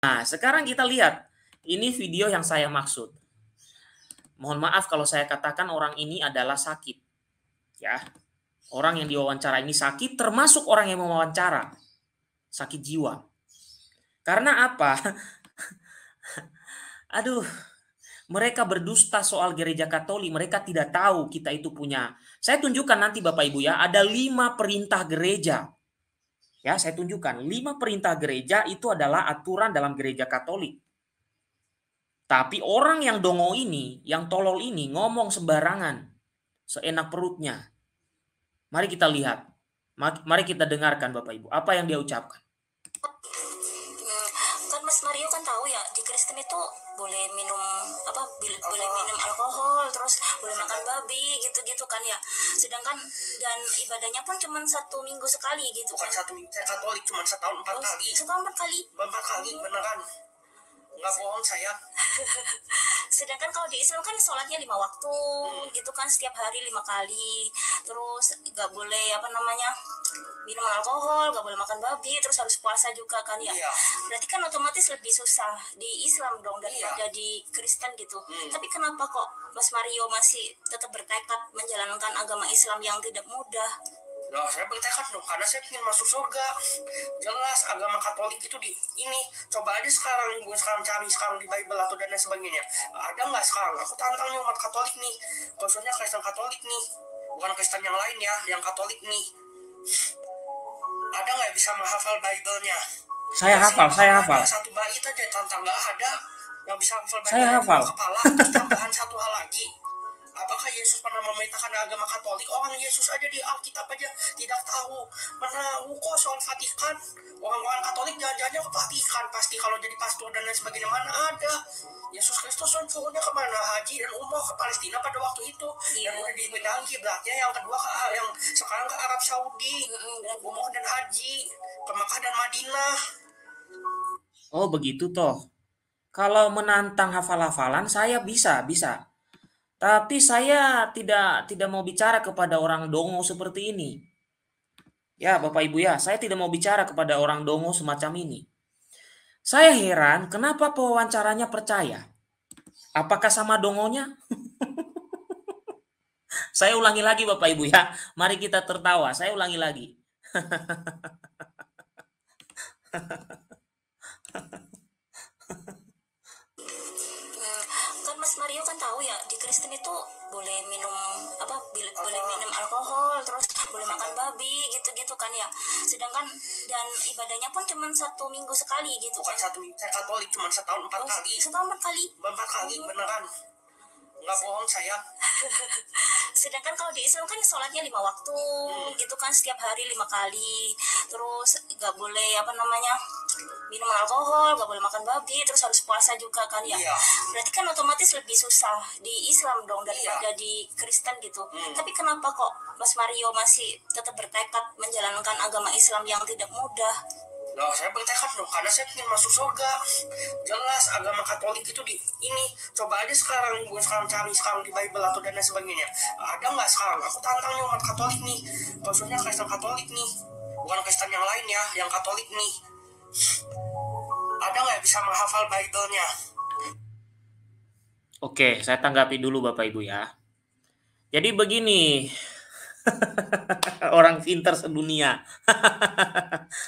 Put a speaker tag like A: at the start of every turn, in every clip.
A: Nah, sekarang kita lihat. Ini video yang saya maksud. Mohon maaf kalau saya katakan orang ini adalah sakit. Ya. Orang yang diwawancara ini sakit, termasuk orang yang mewawancara. Sakit jiwa. Karena apa? Aduh, mereka berdusta soal gereja Katolik. Mereka tidak tahu kita itu punya. Saya tunjukkan nanti Bapak Ibu ya, ada 5 perintah gereja. Ya, saya tunjukkan 5 perintah gereja itu adalah aturan dalam gereja Katolik. Tapi orang yang dongo ini, yang tolol ini ngomong sembarangan, seenak perutnya. Mari kita lihat. Mari kita dengarkan Bapak Ibu, apa yang dia ucapkan.
B: Kan Mas Mario kan tahu ya, di Kristen itu boleh minum boleh minum alkohol, terus boleh makan babi gitu-gitu kan ya. Sedangkan dan ibadahnya pun cuma 1 minggu sekali gitu.
C: Bukan 1 minggu, saya Katolik cuma setahun 4 kali.
B: Setahun 4 kali.
C: 4 kali beneran. Nggak bohong saya.
B: Sedangkan kalau di Islam kan sholatnya 5 waktu gitu kan, setiap hari 5 kali. Terus nggak boleh minum alkohol, nggak boleh makan babi, terus harus puasa juga kan ya.
C: Iya.
B: Berarti kan otomatis lebih susah di Islam dong daripada di Kristen gitu. Tapi kenapa kok Mas Mario masih tetap bertekad menjalankan agama Islam yang tidak mudah?
C: Nah, saya bertekad dong, karena saya ingin masuk surga. Jelas agama Katolik itu ini. Coba aja sekarang cari sekarang di Bible atau dan lain sebagainya. Ada nggak sekarang? Aku tantang nih umat Katolik nih, khususnya Kristen Katolik nih, bukan Kristen yang lain ya, yang Katolik nih. Ada nggak bisa menghafal Bible-nya?
A: Saya hafal.
C: Satu bait aja tantang, nggak ada yang bisa hafal Bible.
A: Saya hafal.
C: Kepala, terus tambahan satu hal lagi. Apakah Yesus pernah memerintahkan agama Katolik? Orang Yesus aja di Alkitab aja tidak tahu. Menahu kok soal Vatikan. Orang-orang Katolik jalan-jalannya ke Vatikan. Pasti kalau jadi pastor dan lain sebagainya. Mana ada. Yesus Kristus suruhnya kemana? Haji dan umroh ke Palestina pada waktu itu. Dan udah dipindahin kiblatnya. Yang kedua yang sekarang ke Arab Saudi. Umroh dan haji. Ke Makkah dan Madinah.
A: Oh begitu toh. Kalau menantang hafal-hafalan saya bisa. Tapi saya tidak mau bicara kepada orang dongo seperti ini. Ya, Bapak Ibu ya, saya tidak mau bicara kepada orang dongo semacam ini. Saya heran kenapa pewawancaranya percaya. Apakah sama dongonya? Saya ulangi lagi Bapak Ibu ya. Mari kita tertawa. Saya ulangi lagi.
B: Kan Mas Mario kan tahu ya, di Kristen itu boleh minum boleh minum alkohol, terus boleh makan babi gitu-gitu kan ya. Sedangkan dan ibadahnya pun cuma 1 minggu sekali gitu.
C: Bukan 1 minggu, saya Katolik cuma setahun 4 kali.
B: Setahun 4 kali.
C: 4 kali beneran. Nggak bohong saya.
B: Sedangkan kalau di Islam kan sholatnya 5 waktu gitu kan, setiap hari 5 kali. Terus nggak boleh minum alkohol, nggak boleh makan babi, terus harus puasa juga kan ya.
C: Iya.
B: Berarti kan otomatis lebih susah di Islam dong daripada di Kristen gitu. Tapi kenapa kok Mas Mario masih tetap bertekad menjalankan agama Islam yang tidak mudah?
C: Nah, saya bertekad dong, karena saya ingin masuk surga. Jelas agama Katolik itu ini. Coba aja sekarang cari sekarang di Bible atau dan lain sebagainya. Ada nggak sekarang? Aku tantang nih umat Katolik nih, khususnya Kristen Katolik nih, bukan Kristen yang lain ya, yang Katolik nih. Ada nggak bisa menghafal Bible-nya?
A: Oke, saya tanggapi dulu Bapak Ibu ya. Jadi begini, orang pintar sedunia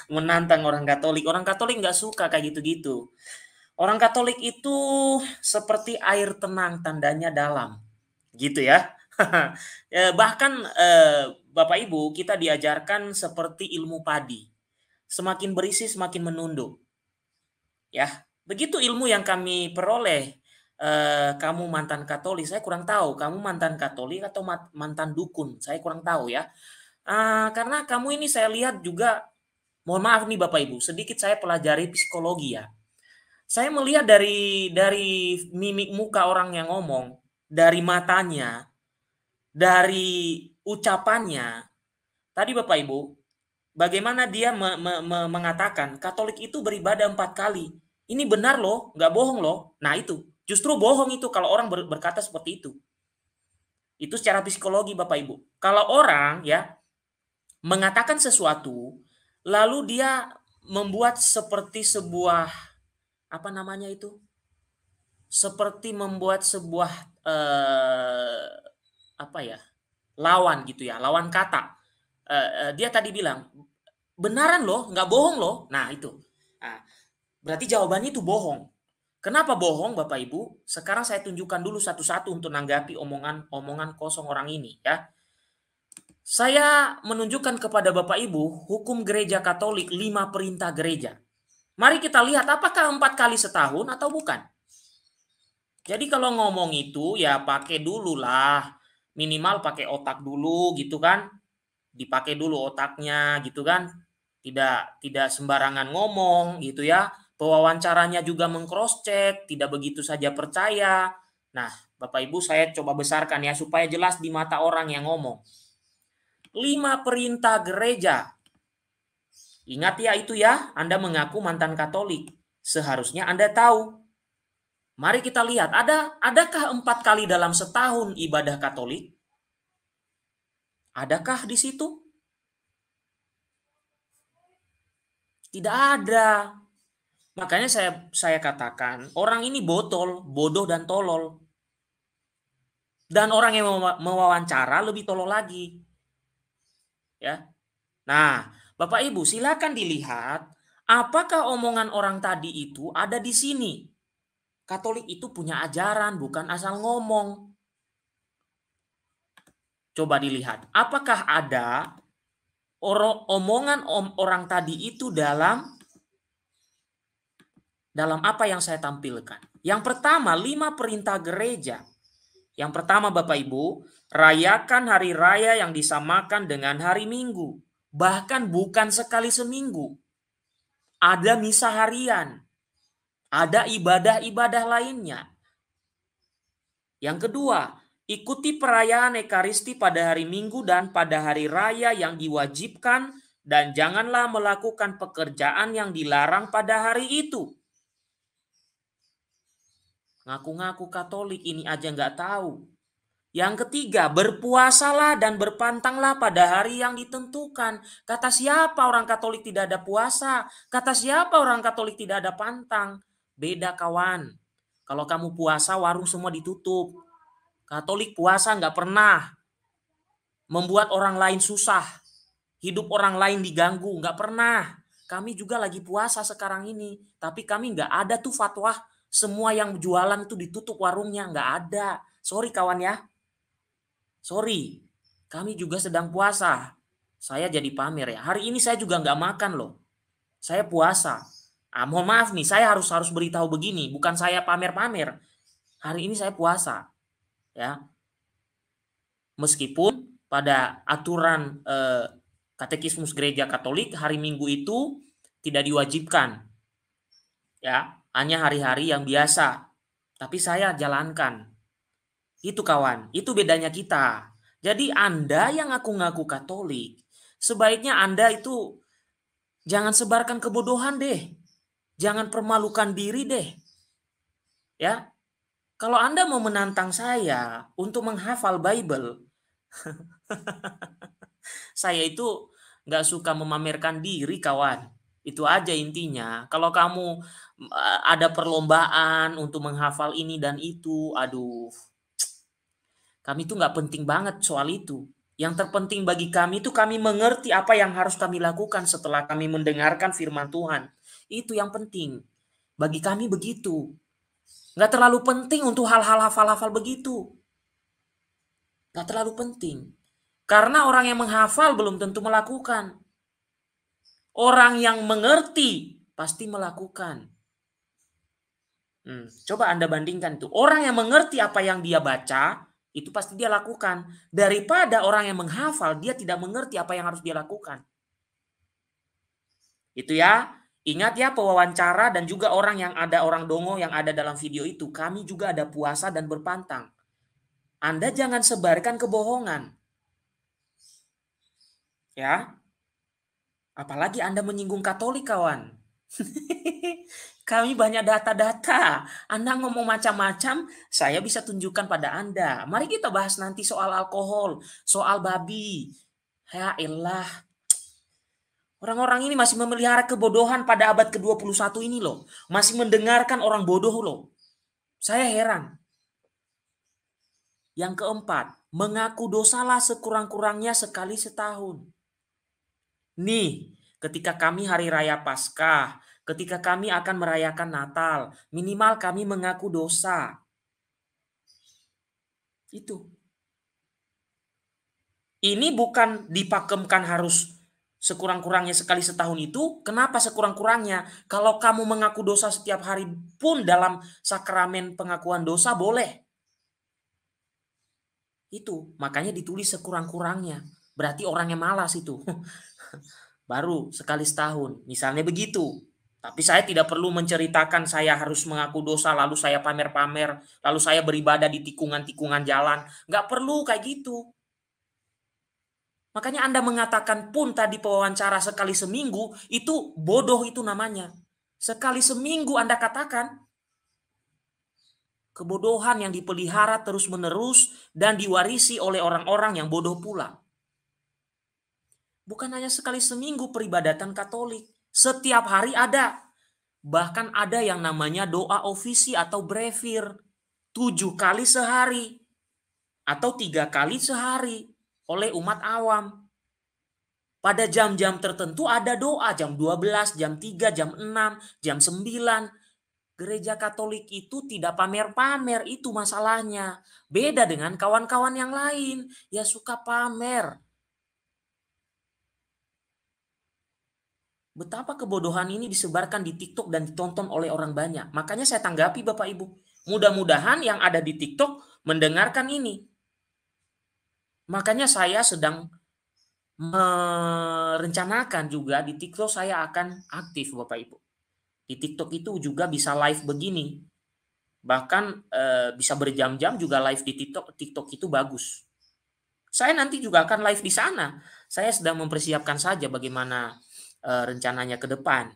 A: menantang orang Katolik. Orang Katolik nggak suka kayak gitu-gitu. Orang Katolik itu seperti air tenang, tandanya dalam, gitu ya. Bahkan Bapak Ibu kita diajarkan seperti ilmu padi, semakin berisi semakin menunduk. Ya, begitu ilmu yang kami peroleh. Kamu mantan Katolik, saya kurang tahu. Kamu mantan Katolik atau mantan dukun, saya kurang tahu ya. Karena kamu ini saya lihat juga, mohon maaf nih Bapak Ibu, sedikit saya pelajari psikologi ya. Saya melihat dari mimik muka orang yang ngomong, dari matanya, dari ucapannya. Tadi Bapak Ibu, bagaimana dia mengatakan Katolik itu beribadah 4 kali. Ini benar loh, nggak bohong loh. Nah itu. Justru bohong itu kalau orang berkata seperti itu. Itu secara psikologi Bapak Ibu. Kalau orang ya mengatakan sesuatu, lalu dia membuat seperti sebuah apa namanya itu? Seperti membuat sebuah apa ya? Lawan gitu ya, lawan kata. Dia tadi bilang, "Benaran loh, nggak bohong loh." Nah, itu. Nah, berarti jawabannya itu bohong. Kenapa bohong, Bapak Ibu? Sekarang saya tunjukkan dulu satu-satu untuk nanggapi omongan kosong orang ini ya. Saya menunjukkan kepada Bapak Ibu hukum gereja Katolik 5 perintah gereja. Mari kita lihat apakah 4 kali setahun atau bukan. Jadi kalau ngomong itu ya pakai dulu lah. Minimal pakai otak dulu gitu kan. Dipakai dulu otaknya gitu kan. Tidak sembarangan ngomong gitu ya. Pewawancaranya juga meng-cross check, tidak begitu saja percaya. Nah, Bapak Ibu saya coba besarkan ya supaya jelas di mata orang yang ngomong. 5 perintah gereja. Ingat ya itu ya, Anda mengaku mantan Katolik. Seharusnya Anda tahu. Mari kita lihat, adakah 4 kali dalam setahun ibadah Katolik? Adakah di situ? Tidak ada. Makanya saya katakan, orang ini botol, bodoh dan tolol. Dan orang yang mewawancara lebih tolol lagi. Ya. Nah, Bapak Ibu silakan dilihat apakah omongan orang tadi itu ada di sini. Katolik itu punya ajaran, bukan asal ngomong. Coba dilihat, apakah ada omongan orang tadi itu dalam apa yang saya tampilkan. Yang pertama, 5 perintah gereja. Yang pertama Bapak Ibu, rayakan hari raya yang disamakan dengan hari Minggu. Bahkan bukan sekali seminggu. Ada misa harian. Ada ibadah-ibadah lainnya. Yang kedua, ikuti perayaan Ekaristi pada hari Minggu dan pada hari raya yang diwajibkan dan janganlah melakukan pekerjaan yang dilarang pada hari itu. Ngaku-ngaku Katolik ini aja nggak tahu. Yang ketiga, berpuasalah dan berpantanglah pada hari yang ditentukan. Kata siapa orang Katolik tidak ada puasa? Kata siapa orang Katolik tidak ada pantang? Beda kawan. Kalau kamu puasa, warung semua ditutup. Katolik puasa nggak pernah membuat orang lain susah. Hidup orang lain diganggu, nggak pernah. Kami juga lagi puasa sekarang ini. Tapi kami nggak ada tuh fatwa semua yang jualan itu ditutup warungnya. Nggak ada. Sorry kawan ya. Sorry. Kami juga sedang puasa. Saya jadi pamer ya. Hari ini saya juga nggak makan loh. Saya puasa. Mohon maaf nih, saya harus beritahu begini. Bukan saya pamer-pamer. Hari ini saya puasa. Ya. Meskipun pada aturan Katekismus Gereja Katolik hari Minggu itu tidak diwajibkan. Ya, hanya hari-hari yang biasa. Tapi saya jalankan. Itu kawan, itu bedanya kita. Jadi Anda yang ngaku-ngaku Katolik, sebaiknya Anda itu jangan sebarkan kebodohan deh. Jangan permalukan diri deh. Ya. Kalau Anda mau menantang saya untuk menghafal Bible, saya itu nggak suka memamerkan diri kawan. Itu aja intinya. Kalau kamu ada perlombaan untuk menghafal ini dan itu, aduh. Kami itu nggak penting banget soal itu. Yang terpenting bagi kami itu kami mengerti apa yang harus kami lakukan setelah kami mendengarkan firman Tuhan. Itu yang penting. Bagi kami begitu. Nggak terlalu penting untuk hal-hal hafal-hafal begitu. Nggak terlalu penting. Karena orang yang menghafal belum tentu melakukan. Orang yang mengerti pasti melakukan. Coba Anda bandingkan itu. Orang yang mengerti apa yang dia baca, itu pasti dia lakukan. Daripada orang yang menghafal, dia tidak mengerti apa yang harus dia lakukan. Itu ya. Ingat ya pewawancara dan juga orang dongo yang ada dalam video itu. Kami juga ada puasa dan berpantang. Anda jangan sebarkan kebohongan. Ya. Apalagi Anda menyinggung Katolik, kawan. Kami banyak data-data. Anda ngomong macam-macam, saya bisa tunjukkan pada Anda. Mari kita bahas nanti soal alkohol, soal babi. Ya elah. Orang-orang ini masih memelihara kebodohan pada abad ke-21 ini loh. Masih mendengarkan orang bodoh loh. Saya heran. Yang keempat, mengaku dosalah sekurang-kurangnya sekali setahun. Nih, ketika kami hari raya Paskah, ketika kami akan merayakan Natal, minimal kami mengaku dosa. Itu. Ini bukan dipakemkan harus sekurang-kurangnya sekali setahun itu. Kenapa sekurang-kurangnya? Kalau kamu mengaku dosa setiap hari pun dalam sakramen pengakuan dosa boleh. Itu, makanya ditulis sekurang-kurangnya. Berarti orangnya malas itu. Baru sekali setahun, misalnya begitu. Tapi saya tidak perlu menceritakan saya harus mengaku dosa, lalu saya pamer-pamer, lalu saya beribadah di tikungan-tikungan jalan. Nggak perlu kayak gitu. Makanya Anda mengatakan pun tadi pewawancara sekali seminggu, itu bodoh itu namanya. Sekali seminggu Anda katakan. Kebodohan yang dipelihara terus-menerus dan diwarisi oleh orang-orang yang bodoh pula. Bukan hanya sekali seminggu peribadatan Katolik. Setiap hari ada. Bahkan ada yang namanya doa ofisi atau brevir. 7 kali sehari. Atau 3 kali sehari. Oleh umat awam. Pada jam-jam tertentu ada doa. Jam 12, jam 3, jam 6, jam 9. Gereja Katolik itu tidak pamer-pamer, itu masalahnya. Beda dengan kawan-kawan yang lain. Ya suka pamer. Betapa kebodohan ini disebarkan di TikTok dan ditonton oleh orang banyak. Makanya saya tanggapi Bapak Ibu. Mudah-mudahan yang ada di TikTok mendengarkan ini. Makanya saya sedang merencanakan juga di TikTok saya akan aktif Bapak Ibu. Di TikTok itu juga bisa live begini. Bahkan bisa berjam-jam juga live di TikTok. TikTok itu bagus. Saya nanti juga akan live di sana. Saya sedang mempersiapkan saja bagaimana rencananya ke depan.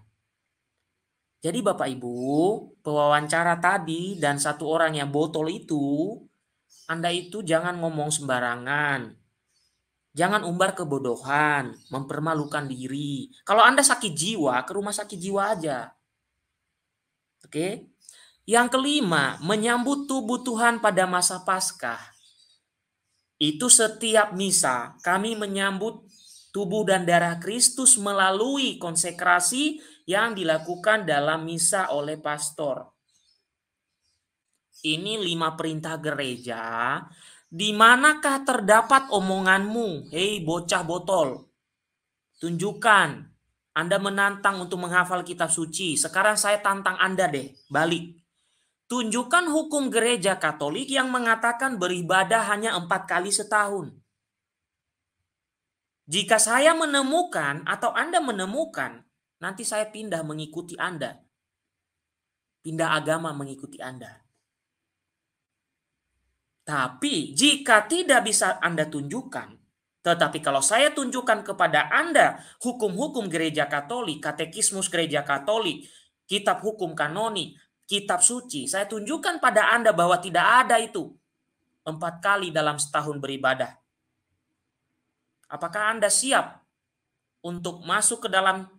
A: Jadi Bapak Ibu, pewawancara tadi dan satu orang yang botol itu, Anda itu jangan ngomong sembarangan. Jangan umbar kebodohan, mempermalukan diri. Kalau Anda sakit jiwa, ke rumah sakit jiwa aja. Oke? Yang kelima, menyambut tubuh Tuhan pada masa Paskah. Itu setiap misa kami menyambut tubuh dan darah Kristus melalui konsekrasi yang dilakukan dalam misa oleh pastor. Ini 5 perintah gereja. Di manakah terdapat omonganmu? Hei bocah botol. Tunjukkan. Anda menantang untuk menghafal kitab suci. Sekarang saya tantang Anda deh. Balik. Tunjukkan hukum gereja Katolik yang mengatakan beribadah hanya 4 kali setahun. Jika saya menemukan atau Anda menemukan, nanti saya pindah mengikuti Anda. Pindah agama mengikuti Anda. Tapi jika tidak bisa Anda tunjukkan, tetapi kalau saya tunjukkan kepada Anda hukum-hukum gereja Katolik, katekismus gereja Katolik, kitab hukum kanonik, kitab suci, saya tunjukkan pada Anda bahwa tidak ada itu 4 kali dalam setahun beribadah. Apakah Anda siap untuk masuk ke dalam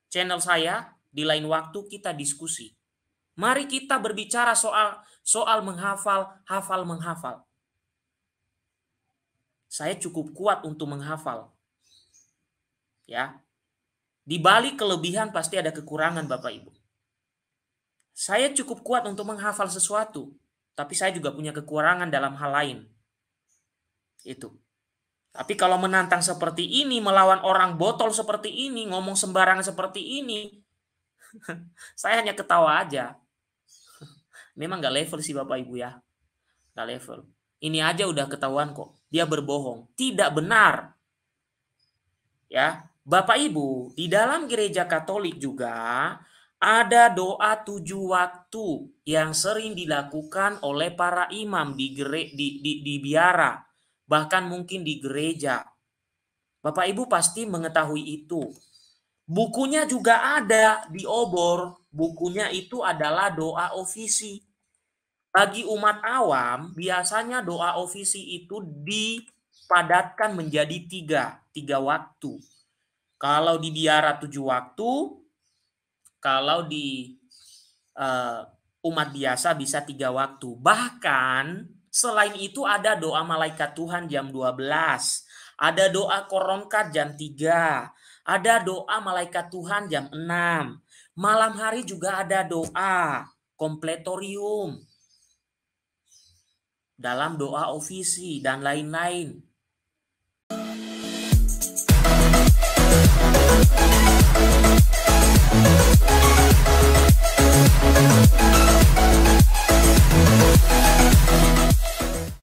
A: channel saya? Di lain waktu kita diskusi. Mari kita berbicara soal menghafal, menghafal. Saya cukup kuat untuk menghafal. Ya. Di balik kelebihan pasti ada kekurangan Bapak Ibu. Saya cukup kuat untuk menghafal sesuatu, tapi saya juga punya kekurangan dalam hal lain. Itu. Tapi kalau menantang seperti ini, melawan orang botol seperti ini, ngomong sembarangan seperti ini, saya hanya ketawa aja. Memang gak level sih Bapak Ibu ya. Gak level. Ini aja udah ketahuan kok. Dia berbohong. Tidak benar. Ya, Bapak Ibu, di dalam gereja Katolik juga ada doa 7 waktu yang sering dilakukan oleh para imam di biara, bahkan mungkin di gereja. Bapak Ibu pasti mengetahui itu. Bukunya juga ada di obor. Bukunya itu adalah doa ofisi. Bagi umat awam, biasanya doa ofisi itu dipadatkan menjadi tiga waktu. Kalau di biara 7 waktu, kalau di umat biasa bisa 3 waktu. Bahkan selain itu ada doa malaikat Tuhan jam 12. Ada doa koronkat jam 3. Ada doa malaikat Tuhan jam 6. Malam hari juga ada doa kompletorium. Dalam doa ofisi dan lain-lain.